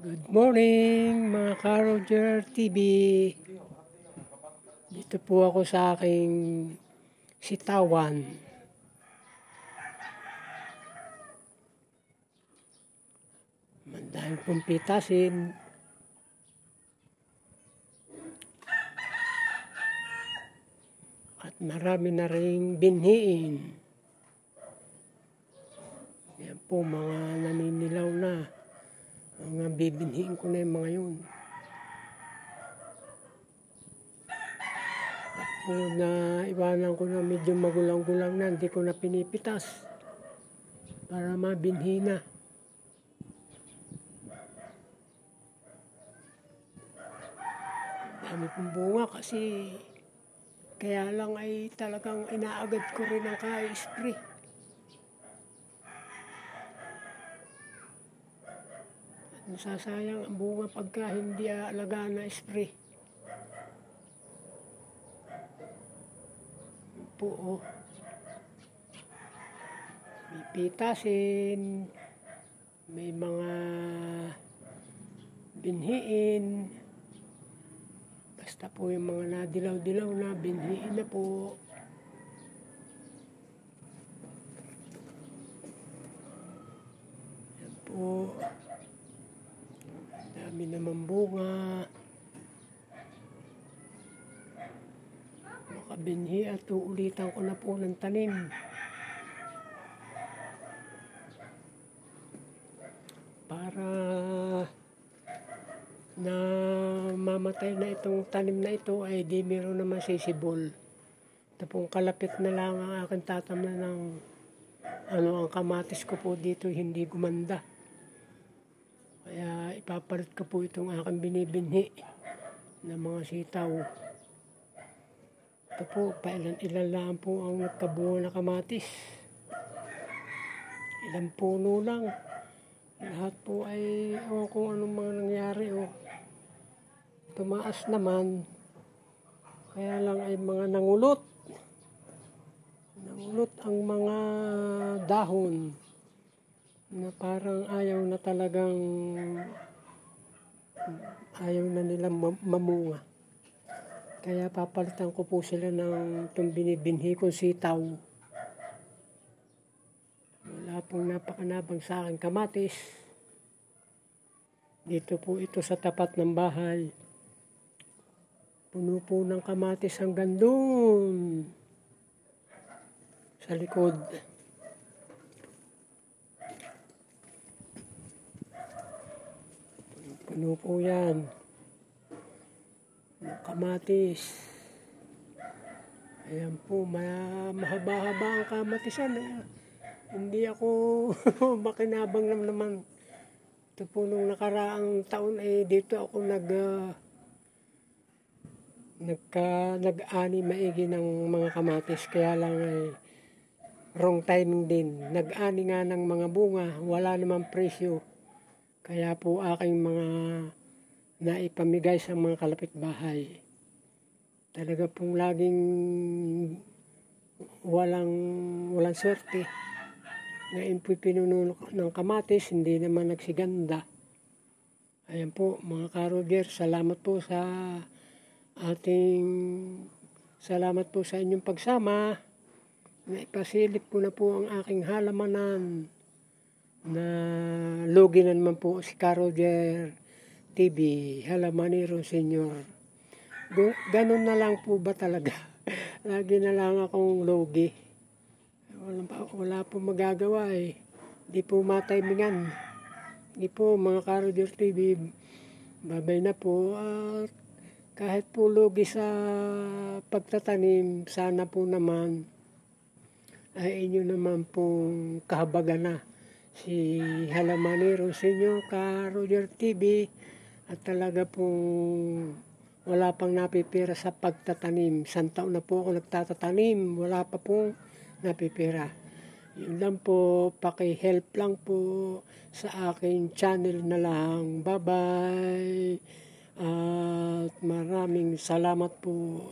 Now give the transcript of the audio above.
Good morning mga ka-Roger TV. Dito po ako sa aking sitawan. Mandahan pong pitasin. At marami na ring binhiin. Yan po mga naninilaw na. Mga bibinhiin ko na yung mga yun. Po na iwanan ko na medyo magulang-gulang na, hindi ko na pinipitas para mabinhi na. Dami pong bunga kasi kaya lang ay talagang inaagad ko rin ang ka-spray. Nasasayang ang bunga pagka hindi alagaan na spray. Po, oh. May pitasin, may mga binhiin. Basta po yung mga nadilaw-dilaw na binhiin na po. Yan po. Dami naman bunga. Makabinhi at uulitan ko na po ng tanim. Para na mamatay na itong tanim na ito ay di meron naman sisibol. Ito pong kalapit na lang ang aking tatamnan ng ang kamatis ko po dito hindi gumanda. Kaya ipapalit ko po itong aking binibinhi ng mga sitaw. Ito po, pailan-ilan lang po ang nagkabunga na kamatis. Ilang puno lang. Lahat po ay kung anong mga nangyari. Tumaas naman. Kaya lang ay mga nangulot. Nangulot ang mga dahon na parang ayaw na talagang ayaw na nilang mamunga. Kaya papalitan ko po sila ng itong binibinhi kong sitaw. Wala pong napakanabang sa akin kamatis. Dito po ito sa tapat ng bahay. Puno po ng kamatis hanggang doon sa likod. Puno po yan. Kamatis. Ayan po, mahaba-haba ang kamatisan. Hindi ako makinabang naman. Ito po nung nakaraang taon dito ako nag-ani maigi ng mga kamatis. Kaya lang wrong timing din. Nag-ani nga ng mga bunga, wala namang presyo. Kaya po aking mga naipamigay sa mga kalapitbahay. Talaga pong laging walang swerte. Ngayon po pinuno ng kamatis, hindi naman nagsiganda. Ayan po mga ka-Roger, salamat po sa inyong pagsama. Naipasilip ko na po ang aking halamanan na lugi na naman po si ka-Roger TV, Halamanero Senior. Ganun na lang po ba talaga? Lagi na lang akong lugi. Wala po magagawa Di po matimingan. Di po mga ka-Roger TV, babay na po. At kahit po lugi sa pagtatanim, sana po naman ay inyo naman pong kahabagan na si Halamanero Senior, ka-Roger TV. At talaga pong wala pang napipira sa pagtatanim. 1 taon na po ako nagtatanim. Wala pa pong napipira. Yun lang po. Paki-help lang po sa aking channel na lang. Bye-bye. At maraming salamat po.